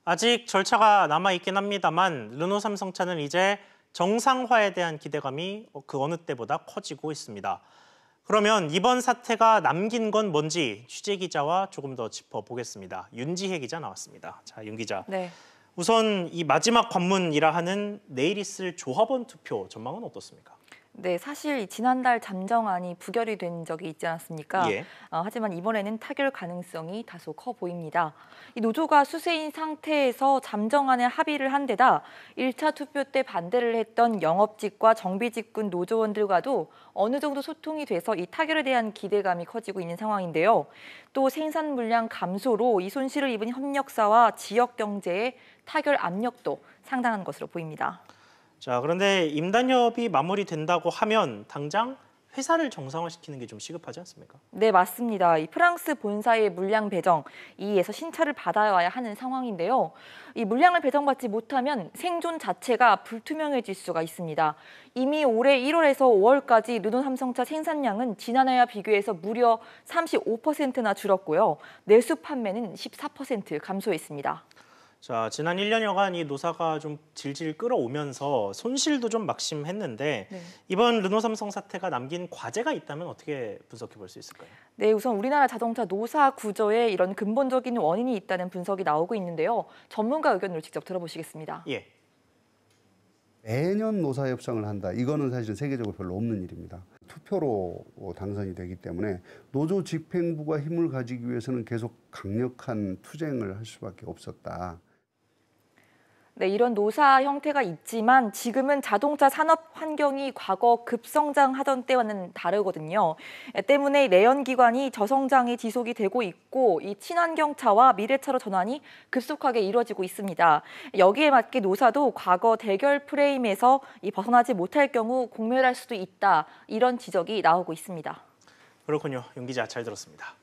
아직 절차가 남아있긴 합니다만 르노 삼성차는 이제 정상화에 대한 기대감이 그 어느 때보다 커지고 있습니다. 그러면 이번 사태가 남긴 건 뭔지 취재 기자와 조금 더 짚어보겠습니다. 윤지혜 기자 나왔습니다. 자, 윤 기자. 네. 우선 이 마지막 관문이라 하는 내일 있을 조합원 투표 전망은 어떻습니까? 네, 사실 지난달 잠정안이 부결이 된 적이 있지 않았습니까? 예. 하지만 이번에는 타결 가능성이 다소 커 보입니다. 이 노조가 수세인 상태에서 잠정안에 합의를 한 데다 1차 투표 때 반대를 했던 영업직과 정비직군 노조원들과도 어느 정도 소통이 돼서 이 타결에 대한 기대감이 커지고 있는 상황인데요. 또 생산 물량 감소로 이 손실을 입은 협력사와 지역 경제의 타결 압력도 상당한 것으로 보입니다. 자, 그런데 임단협이 마무리된다고 하면 당장 회사를 정상화시키는 게 좀 시급하지 않습니까? 네, 맞습니다. 이 프랑스 본사의 물량 배정, 이에서 신차를 받아와야 하는 상황인데요. 이 물량을 배정받지 못하면 생존 자체가 불투명해질 수가 있습니다. 이미 올해 1월에서 5월까지 르노 삼성차 생산량은 지난해와 비교해서 무려 35%나 줄었고요. 내수 판매는 14% 감소했습니다. 자, 지난 1년여간 이 노사가 좀 질질 끌어오면서 손실도 좀 막심했는데 네. 이번 르노 삼성 사태가 남긴 과제가 있다면 어떻게 분석해 볼 수 있을까요? 네, 우선 우리나라 자동차 노사 구조에 이런 근본적인 원인이 있다는 분석이 나오고 있는데요. 전문가 의견으로 직접 들어보시겠습니다. 예. 매년 노사 협상을 한다. 이거는 사실은 세계적으로 별로 없는 일입니다. 투표로 당선이 되기 때문에 노조 집행부가 힘을 가지기 위해서는 계속 강력한 투쟁을 할 수밖에 없었다. 네, 이런 노사 형태가 있지만 지금은 자동차 산업 환경이 과거 급성장하던 때와는 다르거든요. 때문에 내연기관이 저성장이 지속이 되고 있고 이 친환경차와 미래차로 전환이 급속하게 이루어지고 있습니다. 여기에 맞게 노사도 과거 대결 프레임에서 벗어나지 못할 경우 공멸할 수도 있다. 이런 지적이 나오고 있습니다. 그렇군요. 윤 기자 잘 들었습니다.